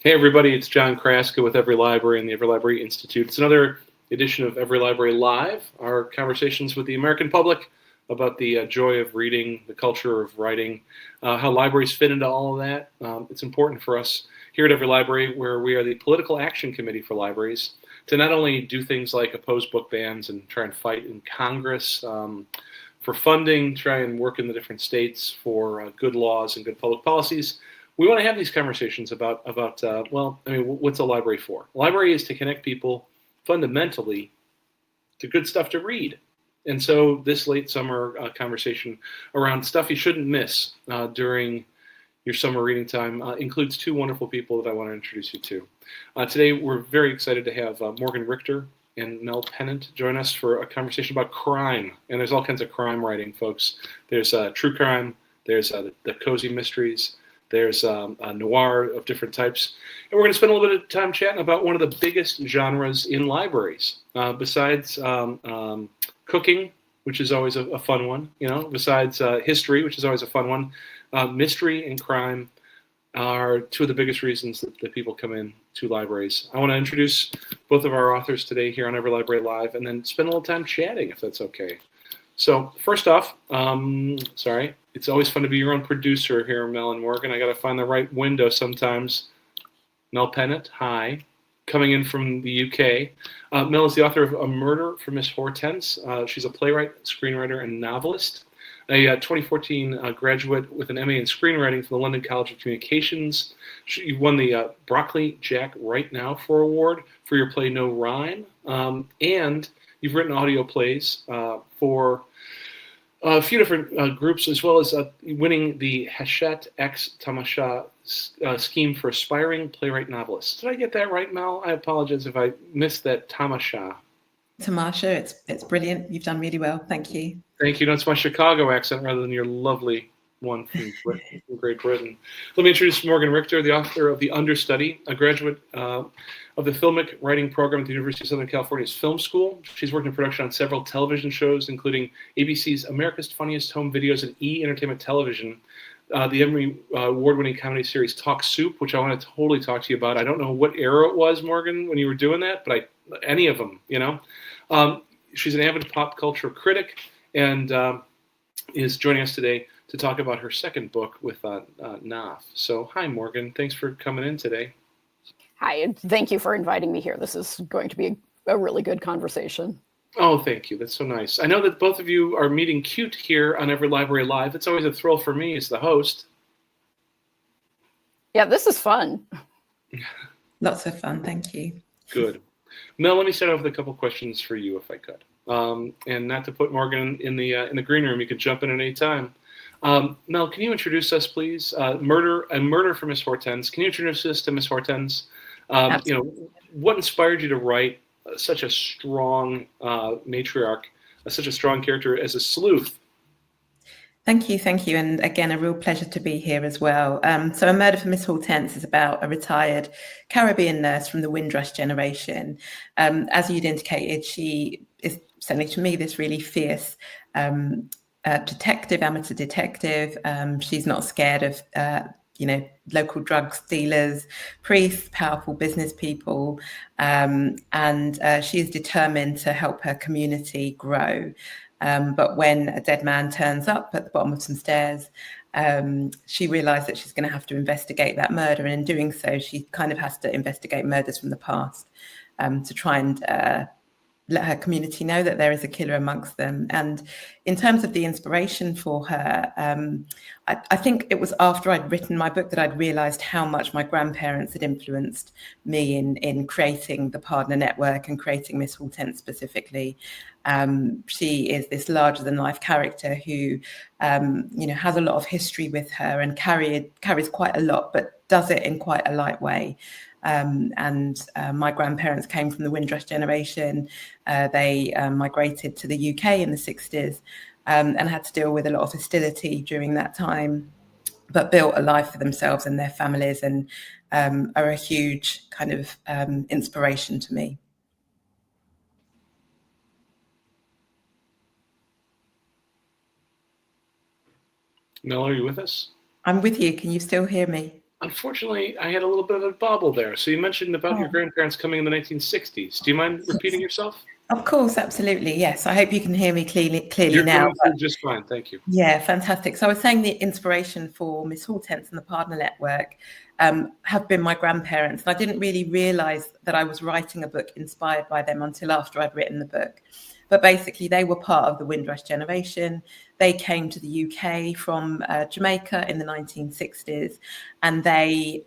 Hey everybody, it's John Kraska with EveryLibrary and the EveryLibrary Institute. It's another edition of EveryLibrary Live, our conversations with the American public about the joy of reading, the culture of writing, how libraries fit into all of that. It's important for us here at EveryLibrary, where we are the political action committee for libraries, to not only do things like oppose book bans and try and fight in Congress for funding, try and work in the different states for good laws and good public policies. We want to have these conversations about what's a library for? A library is to connect people fundamentally to good stuff to read. And so this late summer conversation around stuff you shouldn't miss during your summer reading time includes two wonderful people that I want to introduce you to. Today, we're very excited to have Morgan Richter and Mel Pennant join us for a conversation about crime. And there's all kinds of crime writing, folks. There's true crime, there's the cozy mysteries, there's a noir of different types. And we're going to spend a little bit of time chatting about one of the biggest genres in libraries. Besides cooking, which is always a fun one, besides history, which is always a fun one, mystery and crime are two of the biggest reasons that people come in to libraries. I want to introduce both of our authors today here on EveryLibrary Live and then spend a little time chatting, if that's okay. So first off, it's always fun to be your own producer here, Mel and Morgan. I got to find the right window sometimes. Mel Pennant, hi, coming in from the UK. Mel is the author of A Murder for Miss Hortense. She's a playwright, screenwriter, and novelist. A 2014 graduate with an MA in screenwriting from the London College of Communications. You won the Broccoli Jack Right Now for Award for your play No Rhyme. And you've written audio plays for a few different groups, as well as winning the Hachette X Tamasha scheme for aspiring playwright novelists. Did I get that right, Mel? I apologize if I missed that Tamasha. Tamasha, it's brilliant. You've done really well. Thank you. Thank you. That's my Chicago accent rather than your lovely one from Great Britain. Let me introduce Morgan Richter, the author of The Understudy, a graduate of the filmic writing program at the University of Southern California's Film School. She's worked in production on several television shows, including ABC's America's Funniest Home Videos and E! Entertainment Television, the Emmy award-winning comedy series Talk Soup, which I want to totally talk to you about. I don't know what era it was, Morgan, when you were doing that, but any of them, She's an avid pop culture critic and is joining us today to talk about her second book with Naf. So, hi, Morgan. Thanks for coming in today. Hi, and thank you for inviting me here. This is going to be a really good conversation. Oh, thank you. That's so nice. I know that both of you are meeting cute here on EveryLibrary Live. It's always a thrill for me as the host. Yeah, this is fun. Lots of fun. Thank you. Good. Mel, let me start off with a couple questions for you, if I could. And not to put Morgan in the green room, you can jump in at any time. Mel, can you introduce us, please? A Murder for Miss Hortense. Can you introduce us to Miss Hortense? What inspired you to write such a strong matriarch, such a strong character as a sleuth? Thank you. And again, a real pleasure to be here as well. So A Murder for Miss Hortense is about a retired Caribbean nurse from the Windrush generation. As you'd indicated, she is, certainly to me, this really fierce amateur detective. She's not scared of, local drug dealers, priests, powerful business people, and she is determined to help her community grow. But when a dead man turns up at the bottom of some stairs, she realized that she's going to have to investigate that murder. And in doing so, she kind of has to investigate murders from the past to try and let her community know that there is a killer amongst them. And in terms of the inspiration for her, I think it was after I'd written my book that I'd realized how much my grandparents had influenced me in creating the Partner Network and creating Miss Hortense specifically. She is this larger-than-life character who, has a lot of history with her and carries quite a lot, but does it in quite a light way. My grandparents came from the Windrush generation. They migrated to the UK in the 60s and had to deal with a lot of hostility during that time, but built a life for themselves and their families and are a huge kind of inspiration to me. Mel, are you with us? I'm with you. Can you still hear me? Unfortunately, I had a little bit of a bobble there. So you mentioned about your Oh. grandparents coming in the 1960s. Do you mind repeating yourself? Of course, absolutely. Yes. I hope you can hear me clearly You're now. coming through just fine. Thank you. Yeah, fantastic. So I was saying the inspiration for Miss Hortense and the Partner Network have been my grandparents. And I didn't really realise that I was writing a book inspired by them until after I'd written the book. But basically, they were part of the Windrush generation. They came to the UK from Jamaica in the 1960s, and they,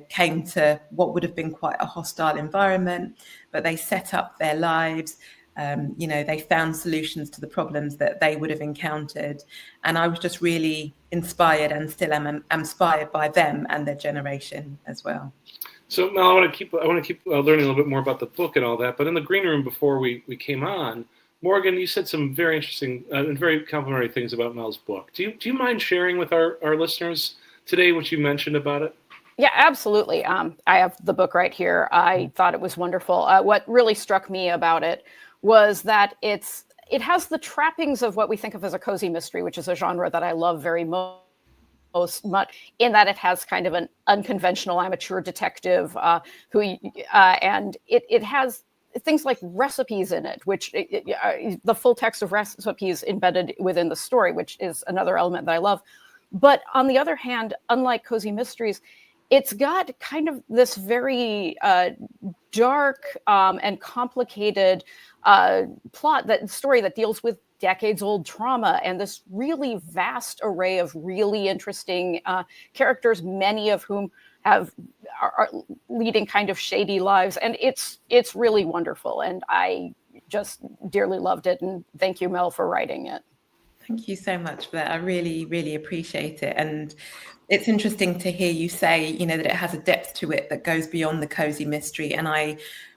came to what would have been quite a hostile environment, but they set up their lives. They found solutions to the problems that they would have encountered. And I was just really inspired and still am inspired by them and their generation as well. So Mel, I want to keep learning a little bit more about the book and all that. But in the green room before we came on, Morgan, you said some very interesting and very complimentary things about Mel's book. Do you mind sharing with our listeners today what you mentioned about it? Yeah, absolutely. I have the book right here. I thought it was wonderful. What really struck me about it was that it has the trappings of what we think of as a cozy mystery, which is a genre that I love very most much, in that it has kind of an unconventional amateur detective and it has things like recipes in it, which the full text of recipes embedded within the story, which is another element that I love. But on the other hand, unlike cozy mysteries, it's got kind of this very dark and complicated story that deals with decades-old trauma and this really vast array of really interesting characters, many of whom are leading kind of shady lives, and it's really wonderful, and I just dearly loved it. And thank you, Mel, for writing it. Thank you so much for that. I really, really appreciate it. And it's interesting to hear you say, that it has a depth to it that goes beyond the cozy mystery. And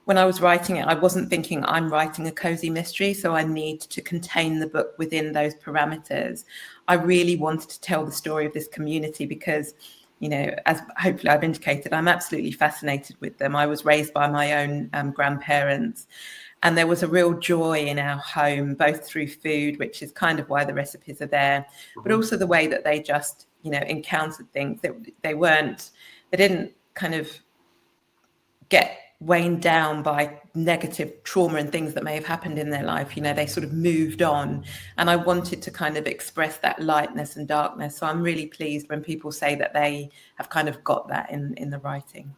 when I was writing it, I wasn't thinking I'm writing a cozy mystery, so I need to contain the book within those parameters. I really wanted to tell the story of this community because, as hopefully I've indicated, I'm absolutely fascinated with them. I was raised by my own grandparents. And there was a real joy in our home, both through food, which is kind of why the recipes are there, but also the way that they just, encountered things. They didn't kind of get weighed down by negative trauma and things that may have happened in their life. They sort of moved on. And I wanted to kind of express that lightness and darkness. So I'm really pleased when people say that they have kind of got that in the writing.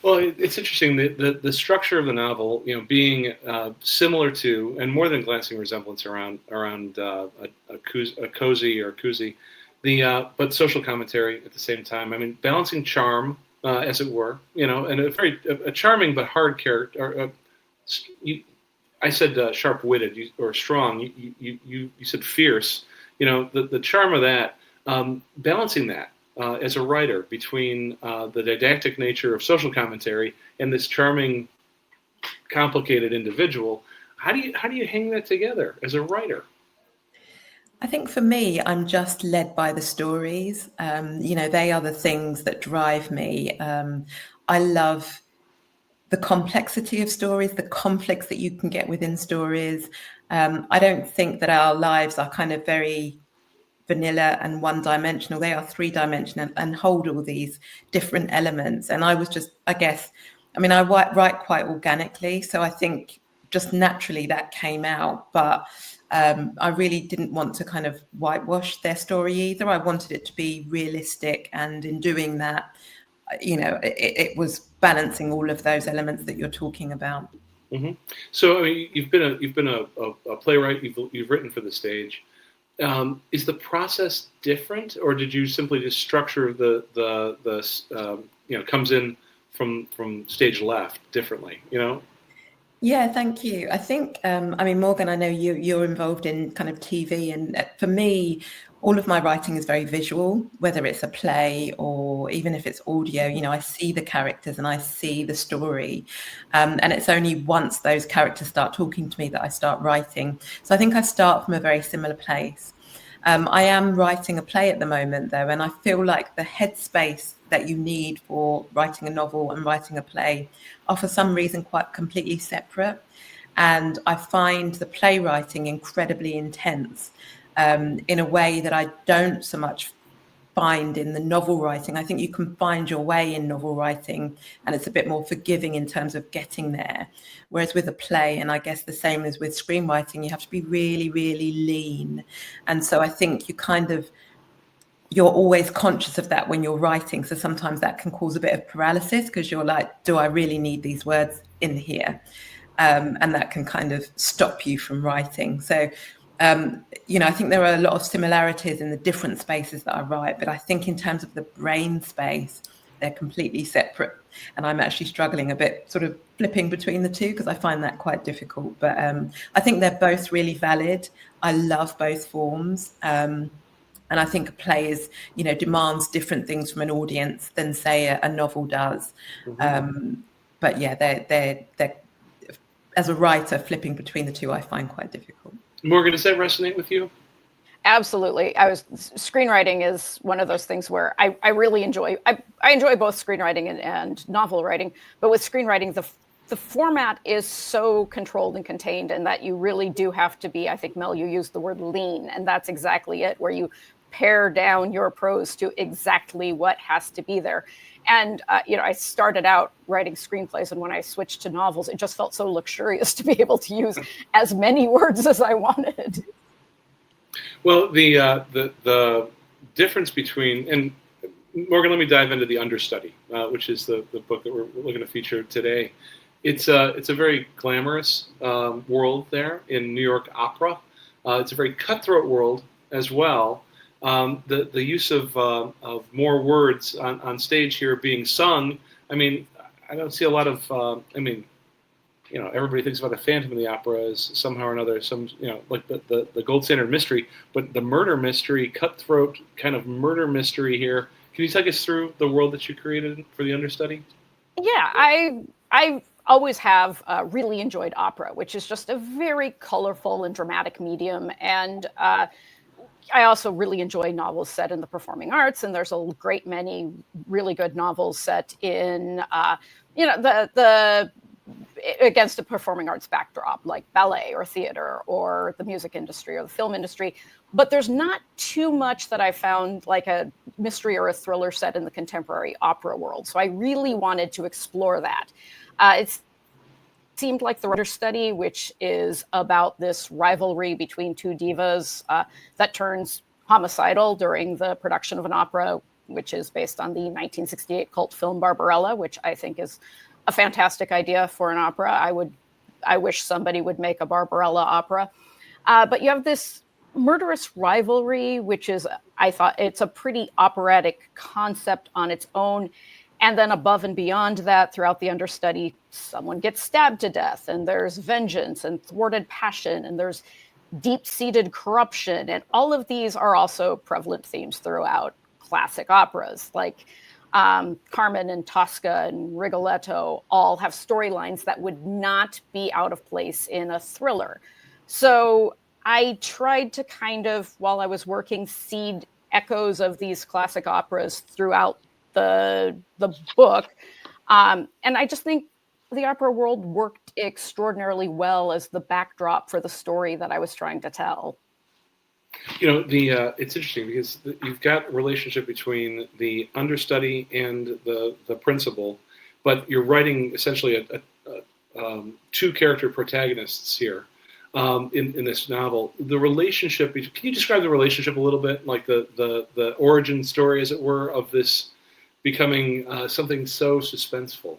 Well, it's interesting the structure of the novel, being similar to and more than glancing resemblance around a cozy or koozie, but social commentary at the same time. I mean, balancing charm, as it were, and a charming but hard character. I said sharp-witted or strong. You said fierce. The charm of that, balancing that. As a writer, between the didactic nature of social commentary and this charming, complicated individual, how do you hang that together as a writer? I think for me, I'm just led by the stories. They are the things that drive me. I love the complexity of stories, the conflicts that you can get within stories. I don't think that our lives are kind of very vanilla and one-dimensional. They are three-dimensional and hold all these different elements. And I was just, I write quite organically, so I think just naturally that came out. But I really didn't want to kind of whitewash their story either. I wanted it to be realistic, and in doing that, it was balancing all of those elements that you're talking about. Mm-hmm. So you've been a playwright. You've written for the stage. Is the process different, or did you simply just structure the comes in from stage left differently? Yeah, thank you. I think, Morgan, I know you're involved in kind of TV, and for me, all of my writing is very visual, whether it's a play or even if it's audio. I see the characters and I see the story, and it's only once those characters start talking to me that I start writing. So I think I start from a very similar place. I am writing a play at the moment, though, and I feel like the headspace that you need for writing a novel and writing a play are for some reason quite completely separate. And I find the playwriting incredibly intense in a way that I don't so much find in the novel writing. I think you can find your way in novel writing, and it's a bit more forgiving in terms of getting there. Whereas with a play, and I guess the same as with screenwriting, you have to be really, really lean. And so I think you're always conscious of that when you're writing. So sometimes that can cause a bit of paralysis, because you're like, do I really need these words in here? And that can kind of stop you from writing. So I think there are a lot of similarities in the different spaces that I write, but I think in terms of the brain space, they're completely separate. And I'm actually struggling a bit, sort of flipping between the two, because I find that quite difficult. But I think they're both really valid. I love both forms. And I think a play demands different things from an audience than, say, a novel does. Mm-hmm. But yeah, they're as a writer, flipping between the two, I find quite difficult. Morgan, does that resonate with you? Absolutely. Screenwriting is one of those things where I really enjoy. I enjoy both screenwriting and novel writing, but with screenwriting, the format is so controlled and contained, and that you really do have to be, I think, Mel, you used the word lean, and that's exactly it, where you pare down your prose to exactly what has to be there. And, I started out writing screenplays, and when I switched to novels, it just felt so luxurious to be able to use as many words as I wanted. Well, the difference between, and Morgan, let me dive into the Understudy, which is the book that we're looking to feature today. It's a very glamorous world there in New York opera. It's a very cutthroat world as well. The use of more words on stage here being sung. I mean, I don't see a lot of. Everybody thinks about the Phantom of the Opera as somehow or another like the gold standard mystery, but the murder mystery, cutthroat kind of murder mystery here. Can you take us through the world that you created for the Understudy? Yeah, I always have really enjoyed opera, which is just a very colorful and dramatic medium, and I also really enjoy novels set in the performing arts, and there's a great many really good novels set in, the against a performing arts backdrop, like ballet or theater or the music industry or the film industry. But there's not too much that I found like a mystery or a thriller set in the contemporary opera world. So I really wanted to explore that. It seemed like the Understudy, which is about this rivalry between two divas that turns homicidal during the production of an opera, which is based on the 1968 cult film Barbarella, which I think is a fantastic idea for an opera. I wish somebody would make a Barbarella opera. But you have this murderous rivalry, which is, I thought, it's a pretty operatic concept on its own. And then above and beyond that, throughout the Understudy, someone gets stabbed to death, and there's vengeance and thwarted passion, and there's deep-seated corruption. And all of these are also prevalent themes throughout classic operas, like Carmen and Tosca and Rigoletto all have storylines that would not be out of place in a thriller. So I tried to kind of, while I was working, seed echoes of these classic operas throughout the book. And I just think the opera world worked extraordinarily well as the backdrop for the story that I was trying to tell. It's interesting because you've got a relationship between the understudy and the principal, but you're writing essentially a two character protagonists here in this novel. The relationship, can you describe the relationship a little bit, like the origin story, as it were, of this becoming something so suspenseful?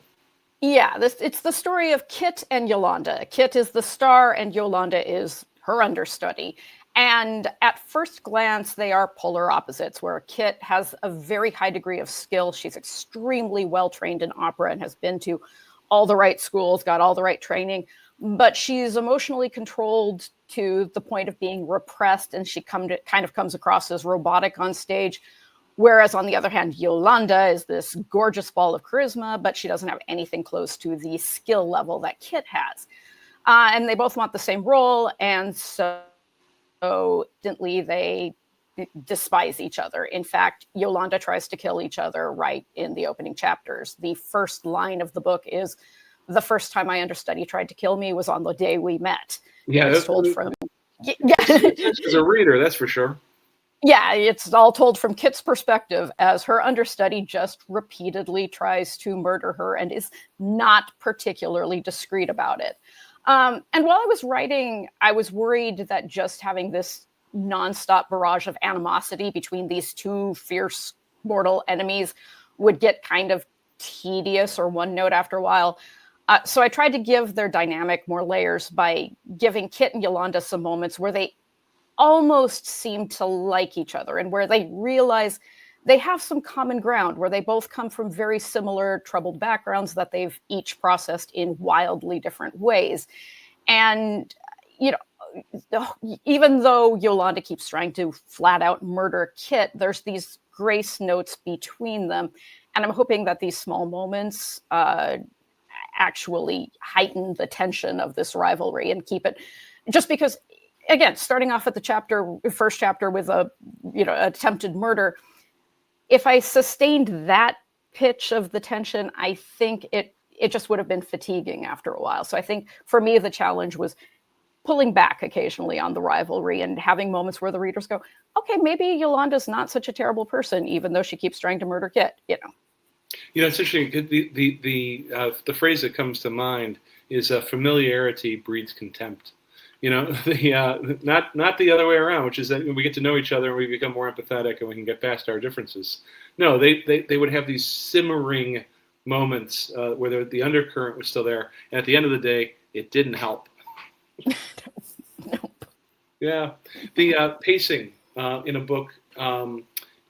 Yeah, it's the story of Kit and Yolanda. Kit is the star and Yolanda is her understudy. And at first glance, they are polar opposites, where Kit has a very high degree of skill. She's extremely well trained in opera and has been to all the right schools, got all the right training, but she's emotionally controlled to the point of being repressed, and she kind of comes across as robotic on stage. Whereas on the other hand, Yolanda is this gorgeous ball of charisma, but she doesn't have anything close to the skill level that Kit has. And they both want the same role, and so instantly they despise each other. In fact, Yolanda tries to kill each other right in the opening chapters. The first line of the book is, "The first time my understudy tried to kill me was on the day we met." Yeah, that's told from. Yeah, as a reader, that's for sure. Yeah, it's all told from Kit's perspective as her understudy just repeatedly tries to murder her and is not particularly discreet about it. And while I was writing, I was worried that just having this nonstop barrage of animosity between these two fierce mortal enemies would get kind of tedious or one note after a while. So I tried to give their dynamic more layers by giving Kit and Yolanda some moments where they almost seem to like each other and where they realize they have some common ground, where they both come from very similar troubled backgrounds that they've each processed in wildly different ways. And, you know, even though Yolanda keeps trying to flat out murder Kit, there's these grace notes between them. And I'm hoping that these small moments actually heighten the tension of this rivalry and keep it, just because, again, starting off at the first chapter with a, attempted murder, if I sustained that pitch of the tension, I think it just would have been fatiguing after a while. So I think for me, the challenge was pulling back occasionally on the rivalry and having moments where the readers go, okay, maybe Yolanda's not such a terrible person, even though she keeps trying to murder Kit, It's interesting. The phrase that comes to mind is familiarity breeds contempt. Not the other way around, which is that we get to know each other and we become more empathetic and we can get past our differences. No, they would have these simmering moments where the undercurrent was still there, and at the end of the day, it didn't help. Nope. Yeah, the pacing in a book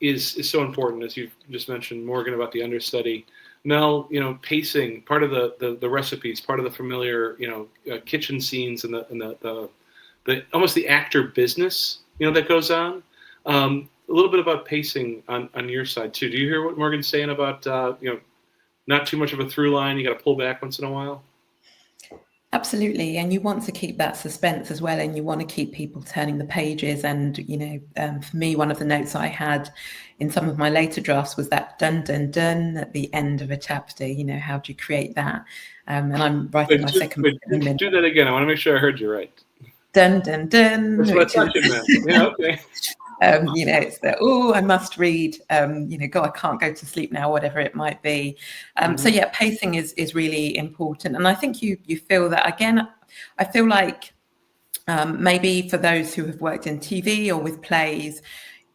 is so important, as you've just mentioned, Morgan, about the understudy. Mel, pacing, part of the recipes, part of the familiar, kitchen scenes and the almost the actor business, that goes on. A little bit about pacing on your side too. Do you hear what Morgan's saying about, not too much of a through line? You got to pull back once in a while. Absolutely, and you want to keep that suspense as well, and you want to keep people turning the pages. And for me, one of the notes I had in some of my later drafts was that dun dun dun at the end of a chapter. How do you create that? And I'm writing my second book. Do that again. I want to make sure I heard you right. Dun dun dun. That's what I thought you meant. Yeah, okay. It's the, I must read, I can't go to sleep now, whatever it might be. So yeah, pacing is really important. And I think you feel that, again, I feel like maybe for those who have worked in TV or with plays,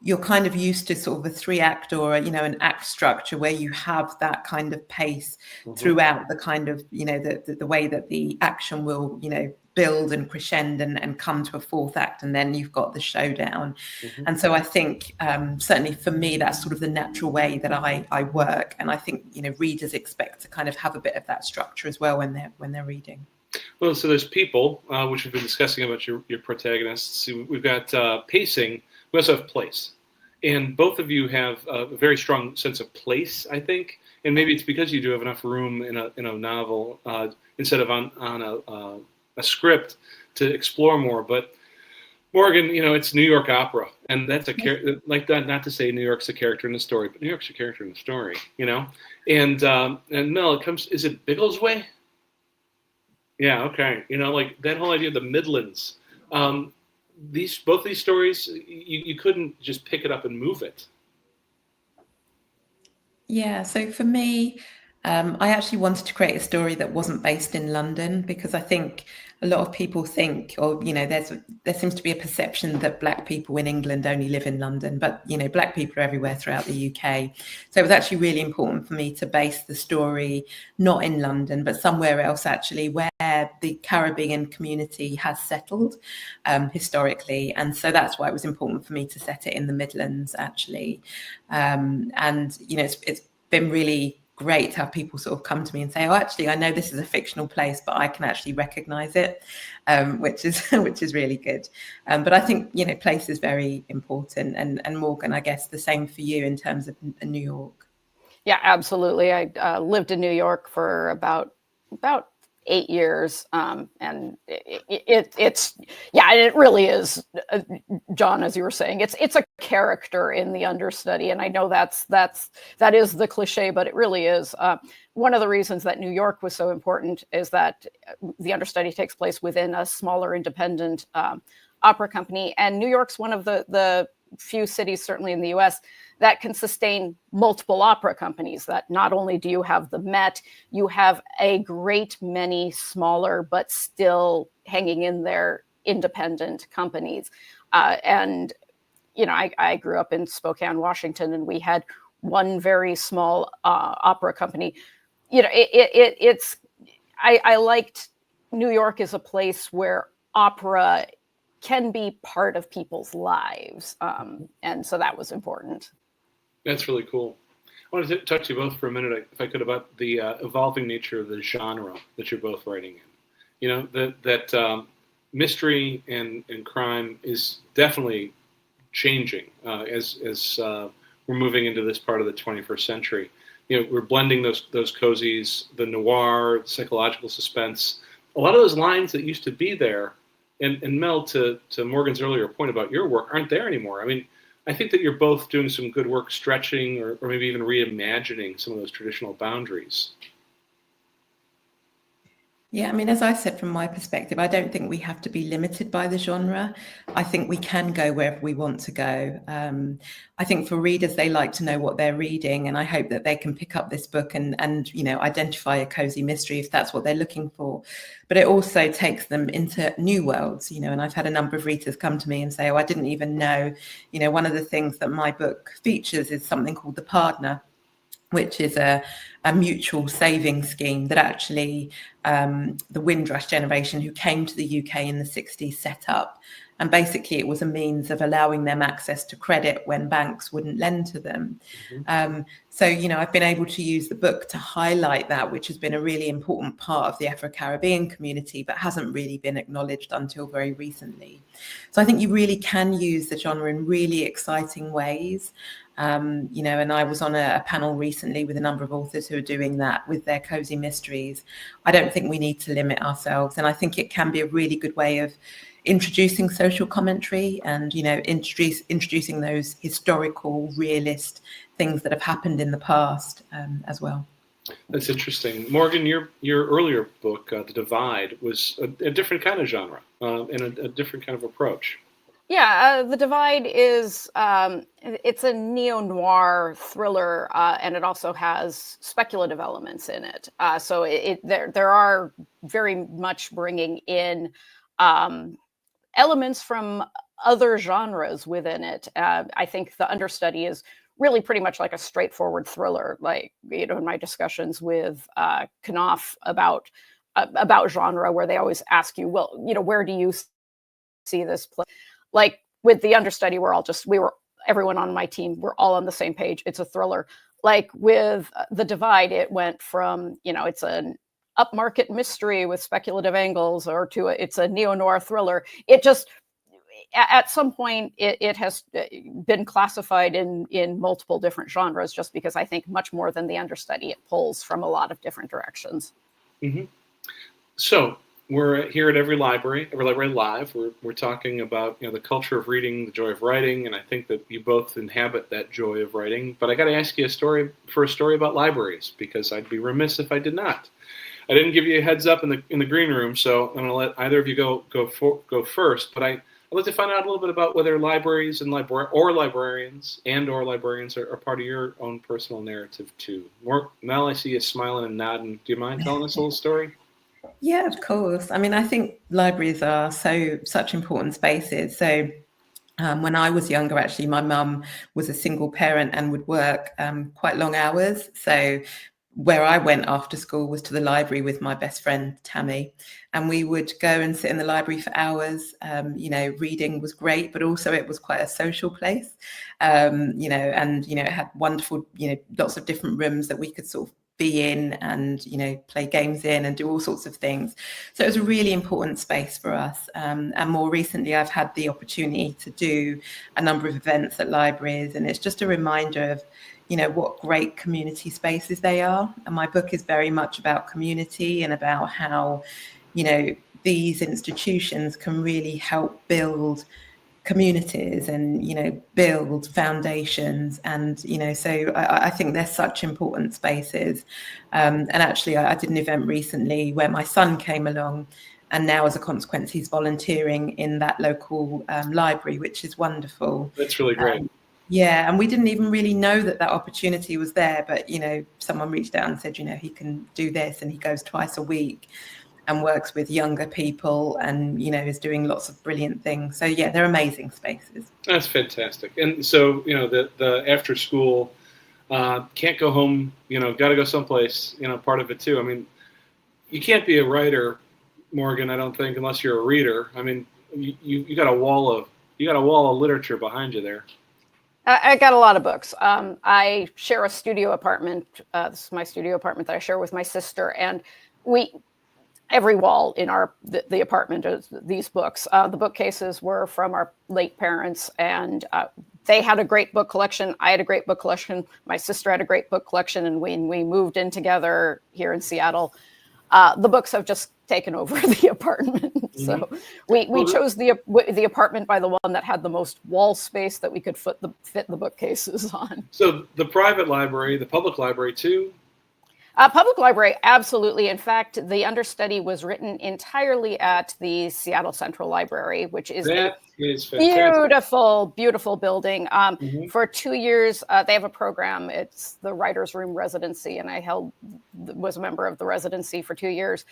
you're kind of used to sort of a 3-act or, an act structure where you have that kind of pace throughout the kind of, the way that the action will, build and crescendo and come to a 4th act, and then you've got the showdown. And so I think certainly for me, that's sort of the natural way that I work. And I think, readers expect to kind of have a bit of that structure as well when they're reading. Well, so there's people, which we've been discussing about your protagonists. We've got pacing. We also have place. And both of you have a very strong sense of place, I think. And maybe it's because you do have enough room in a novel instead of on a script to explore more. But Morgan, it's New York opera, and that's like that. Not to say New York's a character in the story, but New York's a character in the story, And Mel, is it Biggles Way? Yeah, okay. Like that whole idea of the Midlands. Both these stories, you couldn't just pick it up and move it. Yeah, so for me, I actually wanted to create a story that wasn't based in London, because I think a lot of people think, or there seems to be a perception that Black people in England only live in London, but Black people are everywhere throughout the UK. So it was actually really important for me to base the story not in London, but somewhere else actually, where the Caribbean community has settled historically. And so that's why it was important for me to set it in the Midlands actually. And it's been really great to have people sort of come to me and say, oh, actually, I know this is a fictional place, but I can actually recognize it, which is really good. But I think, place is very important. And Morgan, I guess the same for you in terms of New York. Yeah, absolutely. I lived in New York for about 8 years. And it really is, John, as you were saying, it's a character in the understudy. And I know that is the cliche, but it really is. One of the reasons that New York was so important is that the understudy takes place within a smaller independent opera company. And New York's one of the few cities, certainly in the US, that can sustain multiple opera companies. That not only do you have the Met, you have a great many smaller, but still hanging in there, independent companies. And I grew up in Spokane, Washington, and we had one very small opera company. I liked New York as a place where opera can be part of people's lives. And so that was important. That's really cool. I wanted to talk to you both for a minute, if I could, about the evolving nature of the genre that you're both writing in. That mystery and crime is definitely changing as we're moving into this part of the 21st century. We're blending those cozies, the noir, psychological suspense. A lot of those lines that used to be there, and Mel, to Morgan's earlier point about your work, aren't there anymore. I mean, I think that you're both doing some good work stretching or maybe even reimagining some of those traditional boundaries. Yeah, I mean, as I said, from my perspective, I don't think we have to be limited by the genre. I think we can go wherever we want to go. I think for readers, they like to know what they're reading, and I hope that they can pick up this book and identify a cozy mystery if that's what they're looking for. But it also takes them into new worlds, and I've had a number of readers come to me and say, oh, I didn't even know, one of the things that my book features is something called the Partner, which is a mutual saving scheme that actually the Windrush generation who came to the UK in the 60s set up. And basically it was a means of allowing them access to credit when banks wouldn't lend to them. Mm-hmm. So I've been able to use the book to highlight that, which has been a really important part of the Afro-Caribbean community, but hasn't really been acknowledged until very recently. So I think you really can use the genre in really exciting ways. And I was on a panel recently with a number of authors who are doing that with their cozy mysteries. I don't think we need to limit ourselves. And I think it can be a really good way of introducing social commentary and, introducing those historical, realist things that have happened in the past as well. That's interesting. Morgan, your earlier book, The Divide, was a different kind of genre and a different kind of approach. Yeah, The Divide is, it's a neo-noir thriller, and it also has speculative elements in it. So there are very much bringing in elements from other genres within it. I think The Understudy is really pretty much like a straightforward thriller. Like, in my discussions with Knopf about genre, where they always ask you, well, where do you see this play? Like with The Understudy, everyone on my team, we're all on the same page. It's a thriller. Like with The Divide, it went from, it's an upmarket mystery with speculative angles it's a neo-noir thriller. It just, at some point, it has been classified in multiple different genres, just because I think much more than The Understudy, it pulls from a lot of different directions. Mm-hmm. So, we're here at EveryLibrary Live. We're talking about the culture of reading, the joy of writing, and I think that you both inhabit that joy of writing. But I got to ask you a story about libraries, because I'd be remiss if I did not. I didn't give you a heads up in the green room, so I'm going to let either of you go first. But I'd like to find out a little bit about whether libraries and librarians are part of your own personal narrative too. Mel, I see you smiling and nodding. Do you mind telling us a little story? Yeah, of course. I mean, I think libraries are such important spaces. So when I was younger, actually, my mum was a single parent and would work quite long hours. So where I went after school was to the library with my best friend, Tammy. And we would go and sit in the library for hours. Reading was great, but also it was quite a social place. It had wonderful, lots of different rooms that we could sort of be in and play games in and do all sorts of things. So it was a really important space for us, and more recently I've had the opportunity to do a number of events at libraries, and it's just a reminder of what great community spaces they are. And my book is very much about community and about how these institutions can really help build communities and build foundations, and so I think they're such important spaces. And actually I did an event recently where my son came along, And now, as a consequence, he's volunteering in that local library, which is wonderful. That's really great. Yeah, and we didn't even really know that opportunity was there, but someone reached out and said, he can do this, and he goes twice a week and works with younger people, and is doing lots of brilliant things. So yeah, they're amazing spaces. That's fantastic. And so the after school can't go home, got to go someplace, part of it too. I mean, you can't be a writer, Morgan, I don't think, unless you're a reader. I mean, you got a wall of literature behind you there. I got a lot of books. I share a studio apartment. This is my studio apartment that I share with my sister, and every wall in the apartment is these books. The bookcases were from our late parents, and they had a great book collection. I had a great book collection. My sister had a great book collection, and when we moved in together here in Seattle, the books have just taken over the apartment. Mm-hmm. So we chose the apartment by the one that had the most wall space that we could fit the bookcases on. So the private library, the public library too? Public library, absolutely. In fact, the Understudy was written entirely at the Seattle Central Library, which is a beautiful, beautiful building. For 2 years, they have a program. It's the Writer's Room Residency, and I was a member of the residency for 2 years,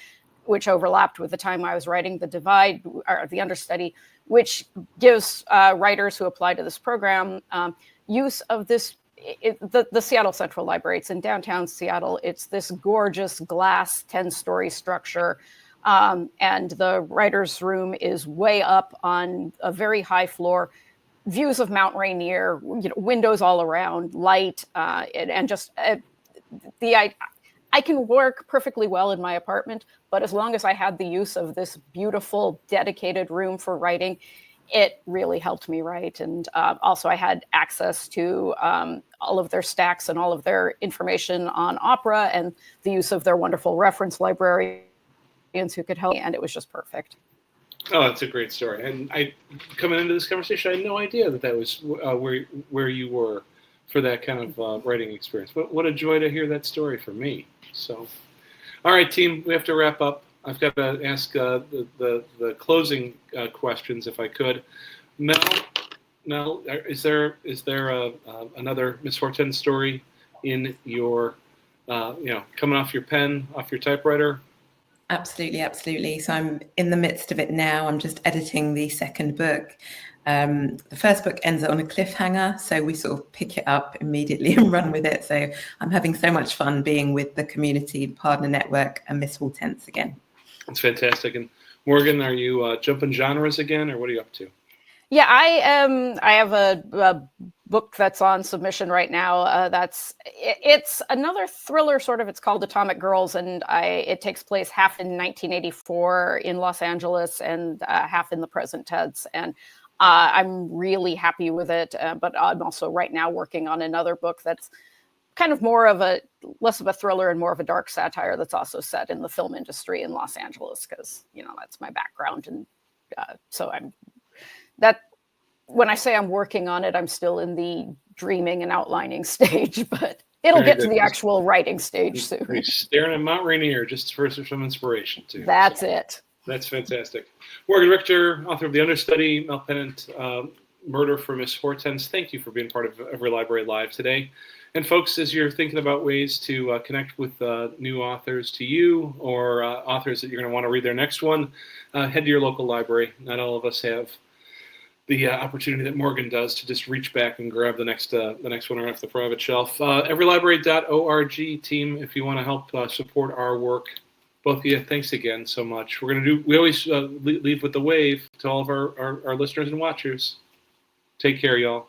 which overlapped with the time I was writing the Understudy, which gives writers who apply to this program use of this. The Seattle Central Library. It's in downtown Seattle. It's this gorgeous glass 10-story structure. And the writer's room is way up on a very high floor, views of Mount Rainier, windows all around, light, and just I can work perfectly well in my apartment, but as long as I had the use of this beautiful, dedicated room for writing, it really helped me write. And also I had access to all of their stacks and all of their information on opera and the use of their wonderful reference librarians who could help me. And it was just perfect. Oh, that's a great story. And coming into this conversation, I had no idea that was where you were for that kind of writing experience. What a joy to hear that story from me. So, all right, team, we have to wrap up. I've got to ask the closing questions, if I could. Mel, is there another Miss Hortense story in your, coming off your pen, off your typewriter? Absolutely. So I'm in the midst of it now. I'm just editing the second book. The first book ends on a cliffhanger, so we sort of pick it up immediately and run with it. So I'm having so much fun being with the community, the partner network, and Miss Hortense again. That's fantastic. And Morgan, are you jumping genres again, or what are you up to? Yeah, I have a book that's on submission right now. It's another thriller, sort of. It's called Atomic Girls, and it takes place half in 1984 in Los Angeles and half in the present tense. And I'm really happy with it. But I'm also right now working on another book that's kind of less of a thriller and more of a dark satire that's also set in the film industry in Los Angeles, because that's my background. And so when I say I'm working on it, I'm still in the dreaming and outlining stage, but it'll get to the actual writing stage soon. You're staring at Mount Rainier just for some inspiration too. That's it. That's fantastic. Morgan Richter, author of The Understudy, Mel Pennant, Murder for Miss Hortense. Thank you for being part of EveryLibrary Live today. And folks, as you're thinking about ways to connect with new authors to you, or authors that you're going to want to read their next one, head to your local library. Not all of us have the opportunity that Morgan does to just reach back and grab the next one right off the private shelf. EveryLibrary.org, team, if you want to help support our work. Both of you, thanks again so much. We always leave with the wave to all of our listeners and watchers. Take care, y'all.